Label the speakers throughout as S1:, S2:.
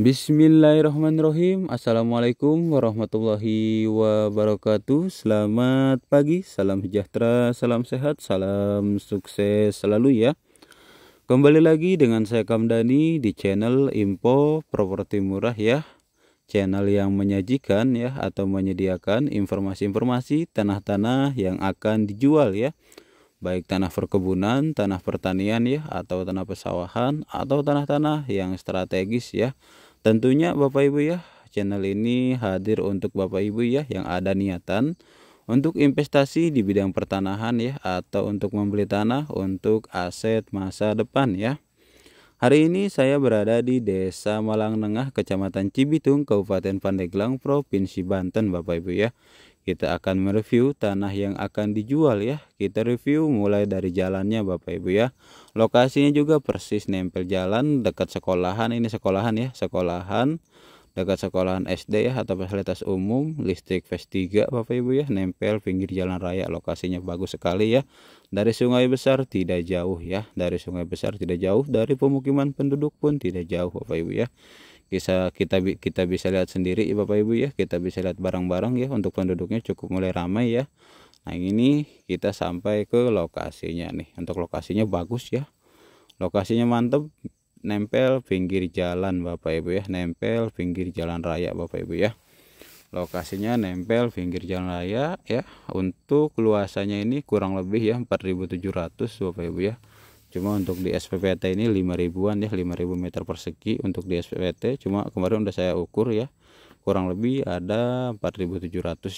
S1: Bismillahirrahmanirrahim. Assalamualaikum warahmatullahi wabarakatuh. Selamat pagi, salam sejahtera, salam sehat, salam sukses selalu ya. Kembali lagi dengan saya Kamdani di channel Info Properti Murah ya. Channel yang menyajikan ya atau menyediakan informasi-informasi tanah-tanah yang akan dijual ya. Baik tanah perkebunan, tanah pertanian ya, atau tanah pesawahan, atau tanah-tanah yang strategis ya. Tentunya Bapak Ibu ya, channel ini hadir untuk Bapak Ibu ya yang ada niatan untuk investasi di bidang pertanahan ya, atau untuk membeli tanah untuk aset masa depan ya. Hari ini saya berada di Desa Malangnengah, Kecamatan Cibitung, Kabupaten Pandeglang, Provinsi Banten Bapak Ibu ya. Kita akan mereview tanah yang akan dijual ya. Kita review mulai dari jalannya Bapak Ibu ya. Lokasinya juga persis nempel jalan dekat sekolahan. Ini sekolahan ya, sekolahan dekat sekolahan SD ya atau fasilitas umum, listrik phase 3 Bapak Ibu ya. Nempel pinggir jalan raya, lokasinya bagus sekali ya. Dari sungai besar tidak jauh ya. Dari sungai besar tidak jauh, dari pemukiman penduduk pun tidak jauh Bapak Ibu ya. Kita bisa lihat sendiri ya Bapak Ibu ya, kita bisa lihat barang-barang ya, untuk penduduknya cukup mulai ramai ya. Nah ini kita sampai ke lokasinya nih. Untuk lokasinya bagus ya, lokasinya mantep, nempel pinggir jalan Bapak Ibu ya, nempel pinggir jalan raya Bapak Ibu ya. Lokasinya nempel pinggir jalan raya ya. Untuk luasannya ini kurang lebih ya 4.700 Bapak Ibu ya. Cuma untuk di SPPT ini 5.000-an ya, 5.000 meter persegi untuk di SPPT. Cuma kemarin udah saya ukur ya, kurang lebih ada 4.700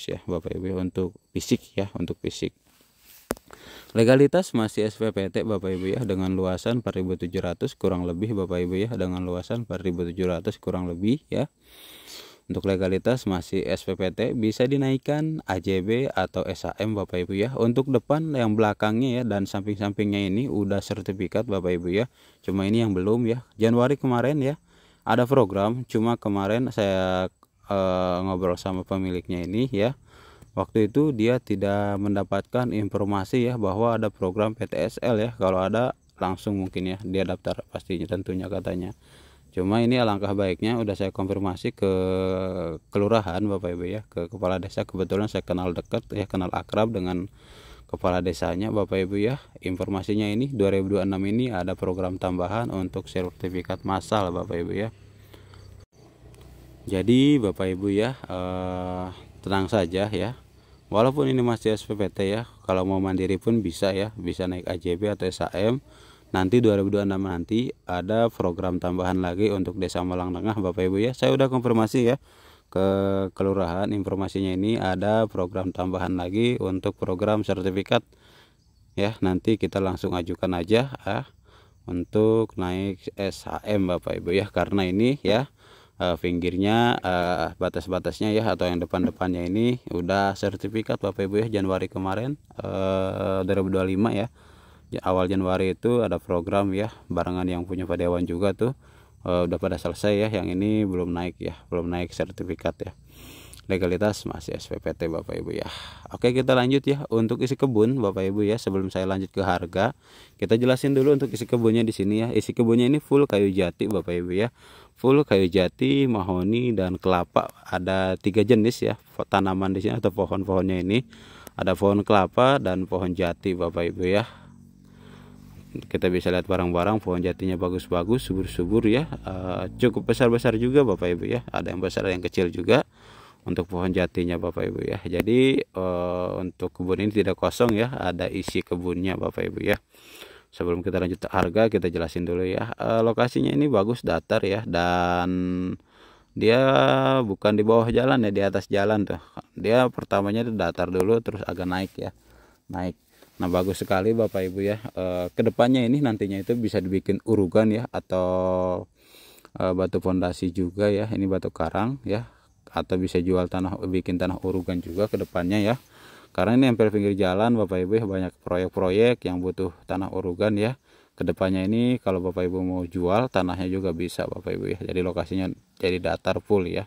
S1: ya Bapak Ibu untuk fisik ya, untuk fisik. Legalitas masih SPPT Bapak Ibu ya, dengan luasan 4.700 kurang lebih Bapak Ibu ya, dengan luasan 4.700 kurang lebih ya. Untuk legalitas masih SPPT, bisa dinaikkan AJB atau SHM Bapak Ibu ya. Untuk depan yang belakangnya ya dan samping-sampingnya ini udah sertifikat Bapak Ibu ya. Cuma ini yang belum ya. Januari kemarin ya ada program, cuma kemarin saya ngobrol sama pemiliknya ini ya. Waktu itu dia tidak mendapatkan informasi ya bahwa ada program PTSL ya. Kalau ada langsung mungkin ya dia daftar pastinya tentunya katanya. Cuma ini alangkah baiknya udah saya konfirmasi ke kelurahan Bapak Ibu ya, ke kepala desa. Kebetulan saya kenal dekat ya, kenal akrab dengan kepala desanya Bapak Ibu ya. Informasinya ini 2026 ini ada program tambahan untuk sertifikat massal Bapak Ibu ya. Jadi Bapak Ibu ya, tenang saja ya. Walaupun ini masih SPPT ya, kalau mau mandiri pun bisa ya, bisa naik AJB atau SHM. Nanti 2026 nanti ada program tambahan lagi untuk Desa Malangnengah Bapak Ibu ya. Saya udah konfirmasi ya ke kelurahan, informasinya ini ada program tambahan lagi untuk program sertifikat ya. Nanti kita langsung ajukan aja untuk naik SHM Bapak Ibu ya, karena ini ya pinggirnya batas-batasnya ya atau yang depan-depannya ini udah sertifikat Bapak Ibu ya. Januari kemarin 2025 ya. Awal Januari itu ada program ya, barengan yang punya Pak Dewan juga tuh udah pada selesai ya. Yang ini belum naik ya, belum naik sertifikat ya. Legalitas masih SPPT Bapak Ibu ya. Oke, kita lanjut ya untuk isi kebun Bapak Ibu ya. Sebelum saya lanjut ke harga, kita jelasin dulu untuk isi kebunnya di sini ya. Isi kebunnya ini full kayu jati Bapak Ibu ya, full kayu jati, mahoni, dan kelapa. Ada 3 jenis ya tanaman di sini atau pohon-pohonnya ini. Ada pohon kelapa dan pohon jati Bapak Ibu ya. Kita bisa lihat barang-barang pohon jatinya bagus-bagus, subur-subur ya. Cukup besar-besar juga Bapak Ibu ya. Ada yang besar, ada yang kecil juga untuk pohon jatinya Bapak Ibu ya. Jadi untuk kebun ini tidak kosong ya, ada isi kebunnya Bapak Ibu ya. Sebelum kita lanjut harga, kita jelasin dulu ya. Lokasinya ini bagus, datar ya, dan dia bukan di bawah jalan ya, di atas jalan tuh. Dia pertamanya itu datar dulu, terus agak naik ya, naik. Nah bagus sekali Bapak Ibu ya. Kedepannya ini nantinya itu bisa dibikin urugan ya, atau batu fondasi juga ya. Ini batu karang ya, atau bisa jual tanah, bikin tanah urugan juga kedepannya ya. Karena ini hampir pinggir jalan Bapak Ibu ya, banyak proyek-proyek yang butuh tanah urugan ya. Kedepannya ini kalau Bapak Ibu mau jual tanahnya juga bisa Bapak Ibu ya. Jadi lokasinya jadi datar full ya.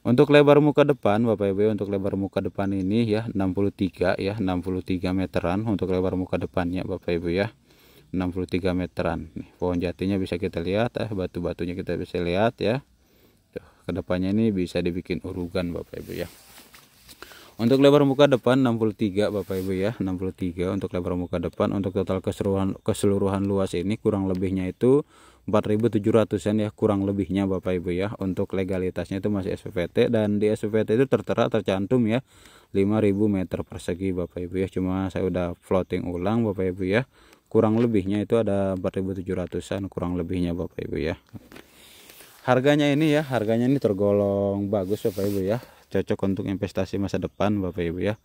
S1: Untuk lebar muka depan Bapak Ibu, untuk lebar muka depan ini ya 63 ya, 63 meteran untuk lebar muka depannya Bapak Ibu ya. 63 meteran. Nih, pohon jatinya bisa kita lihat, batu-batunya kita bisa lihat ya. Tuh, kedepannya ini bisa dibikin urugan Bapak Ibu ya. Untuk lebar muka depan 63 Bapak Ibu ya, 63 untuk lebar muka depan. Untuk total keseluruhan luas ini kurang lebihnya itu 4.700-an ya, kurang lebihnya Bapak Ibu ya. Untuk legalitasnya itu masih SPPT, dan di SPPT itu tertera tercantum ya 5.000 meter persegi Bapak Ibu ya. Cuma saya udah floating ulang Bapak Ibu ya. Kurang lebihnya itu ada 4.700-an kurang lebihnya Bapak Ibu ya. Harganya ini tergolong bagus Bapak Ibu ya. Cocok untuk investasi masa depan Bapak Ibu ya.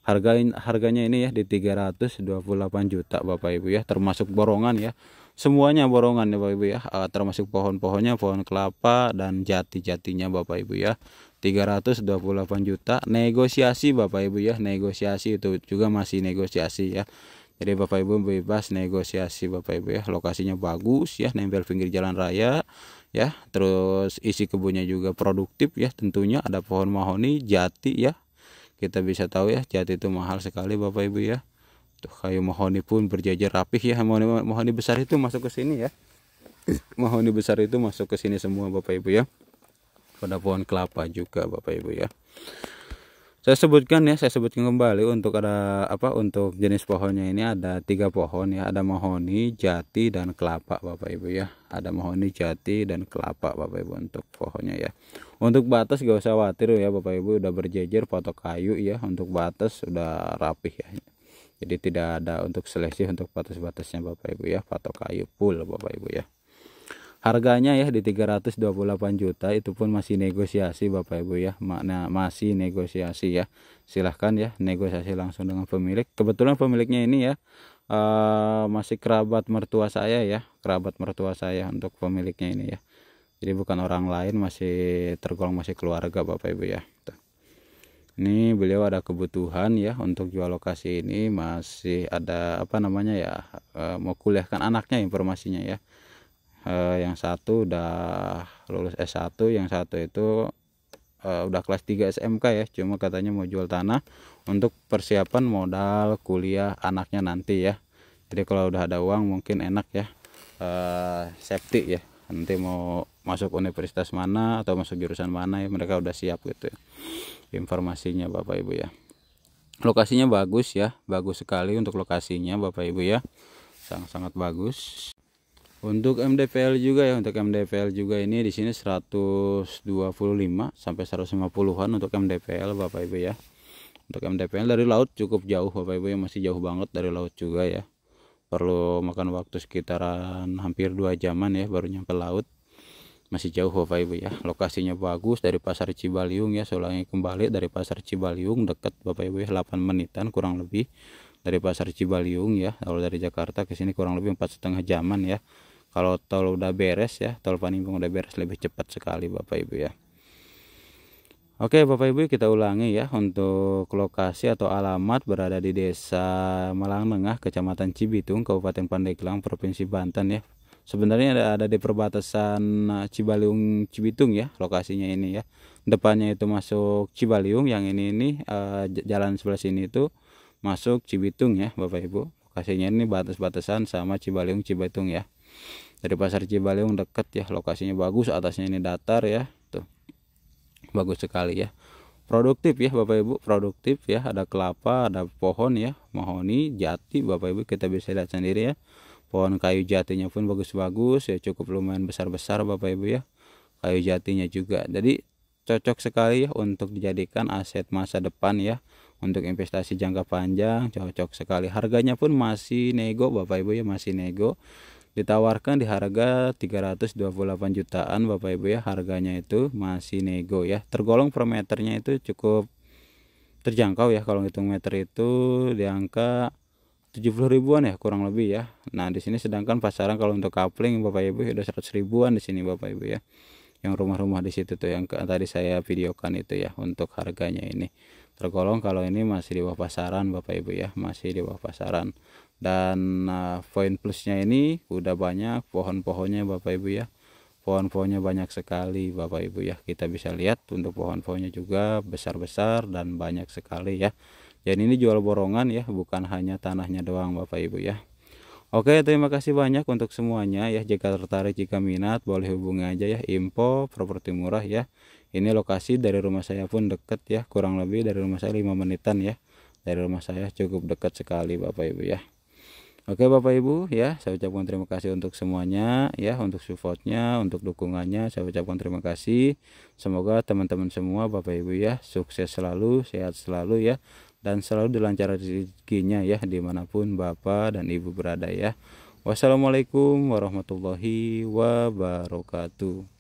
S1: Harganya ini ya di 328 juta Bapak Ibu ya, termasuk borongan ya. Semuanya borongan ya Bapak Ibu ya, termasuk pohon-pohonnya, pohon kelapa dan jati-jatinya Bapak Ibu ya. 328 juta, negosiasi Bapak Ibu ya, negosiasi itu juga masih negosiasi ya. Jadi Bapak Ibu bebas negosiasi Bapak Ibu ya. Lokasinya bagus ya, nempel pinggir jalan raya ya. Terus isi kebunnya juga produktif ya, tentunya ada pohon mahoni, jati ya. Kita bisa tahu ya, jati itu mahal sekali Bapak Ibu ya. Tuh, kayu mahoni pun berjajar rapih ya. Mahoni besar itu masuk ke sini ya. Mahoni besar itu masuk ke sini semua Bapak Ibu ya. Pada pohon kelapa juga Bapak Ibu ya. Saya sebutkan kembali untuk untuk jenis pohonnya ini ada 3 pohon ya, ada mahoni, jati dan kelapa Bapak Ibu ya. Ada mahoni, jati dan kelapa Bapak Ibu untuk pohonnya ya. Untuk batas gak usah khawatir ya Bapak Ibu, udah berjejer patok kayu ya, untuk batas sudah rapih ya. Jadi tidak ada untuk seleksi untuk batas-batasnya Bapak Ibu ya, patok kayu full Bapak Ibu ya. Harganya ya di 328 juta, itu pun masih negosiasi Bapak Ibu ya. Masih negosiasi ya. Silahkan ya negosiasi langsung dengan pemilik. Kebetulan pemiliknya ini ya masih kerabat mertua saya ya, kerabat mertua saya untuk pemiliknya ini ya. Jadi bukan orang lain, masih tergolong masih keluarga Bapak Ibu ya. Tuh. Ini beliau ada kebutuhan ya untuk jual lokasi ini, masih ada mau kuliahkan anaknya informasinya ya. Yang satu udah lulus S1, yang satu itu udah kelas 3 SMK ya. Cuma katanya mau jual tanah untuk persiapan modal kuliah anaknya nanti ya. Jadi kalau udah ada uang mungkin enak ya, safety ya, nanti mau masuk universitas mana atau masuk jurusan mana ya, mereka udah siap gitu ya. Informasinya Bapak Ibu ya. Lokasinya bagus ya, bagus sekali untuk lokasinya Bapak Ibu ya, sangat-sangat bagus. Untuk MDPL juga ya, untuk MDPL juga ini di sini 125 sampai 150-an untuk MDPL Bapak Ibu ya. Untuk MDPL dari laut cukup jauh Bapak Ibu ya, masih jauh banget dari laut juga ya. Perlu makan waktu sekitaran hampir 2 jaman ya baru nyampe laut. Masih jauh Bapak Ibu ya. Lokasinya bagus dari Pasar Cibaliung ya, saya ulangi kembali, dari Pasar Cibaliung dekat Bapak Ibu ya, 8 menitan kurang lebih dari Pasar Cibaliung ya. Kalau dari Jakarta ke sini kurang lebih 4,5 jaman ya. Kalau tol udah beres ya, tol Panimbang udah beres, lebih cepat sekali Bapak Ibu ya. Oke Bapak Ibu, kita ulangi ya. Untuk lokasi atau alamat berada di Desa Malangnengah, Kecamatan Cibitung, Kabupaten Pandeglang, Provinsi Banten ya. Sebenarnya ada di perbatasan Cibaliung Cibitung ya lokasinya ini ya. Depannya itu masuk Cibaliung, yang ini jalan sebelah sini itu masuk Cibitung ya Bapak Ibu. Lokasinya ini batas-batasan sama Cibaliung Cibitung ya. Dari Pasar Cibaliung deket ya, lokasinya bagus, atasnya ini datar ya. Tuh. Bagus sekali ya. Produktif ya Bapak Ibu, produktif ya. Ada kelapa, ada pohon ya, mahoni, jati Bapak Ibu, kita bisa lihat sendiri ya. Pohon kayu jatinya pun bagus-bagus ya, cukup lumayan besar-besar Bapak Ibu ya. Kayu jatinya juga. Jadi cocok sekali ya untuk dijadikan aset masa depan ya. Untuk investasi jangka panjang cocok sekali. Harganya pun masih nego Bapak Ibu ya, masih nego. Ditawarkan di harga 328 jutaan Bapak Ibu ya, harganya itu masih nego ya. Tergolong per meternya itu cukup terjangkau ya, kalau hitung meter itu di angka 70 ribuan ya kurang lebih ya. Nah di sini sedangkan pasaran kalau untuk kapling Bapak Ibu udah 100 ribuan di sini Bapak Ibu ya. Yang rumah-rumah di situ tuh yang tadi saya videokan itu ya, untuk harganya ini tergolong kalau ini masih di bawah pasaran Bapak Ibu ya, masih di bawah pasaran. Dan poin plusnya ini udah banyak pohon-pohonnya Bapak Ibu ya, pohon-pohonnya banyak sekali Bapak Ibu ya. Kita bisa lihat untuk pohon-pohonnya juga besar-besar dan banyak sekali ya. Dan ini jual borongan ya, bukan hanya tanahnya doang Bapak Ibu ya. Oke, terima kasih banyak untuk semuanya ya. Jika tertarik, jika minat, boleh hubungi aja ya, info properti murah ya. Ini lokasi dari rumah saya pun deket ya, kurang lebih dari rumah saya 5 menitan ya. Dari rumah saya cukup dekat sekali Bapak Ibu ya. Oke Bapak Ibu ya, saya ucapkan terima kasih untuk semuanya ya, untuk supportnya, untuk dukungannya, saya ucapkan terima kasih. Semoga teman-teman semua Bapak Ibu ya, sukses selalu, sehat selalu ya, dan selalu dilancarkan rezekinya ya, dimanapun Bapak dan Ibu berada ya. Wassalamualaikum warahmatullahi wabarakatuh.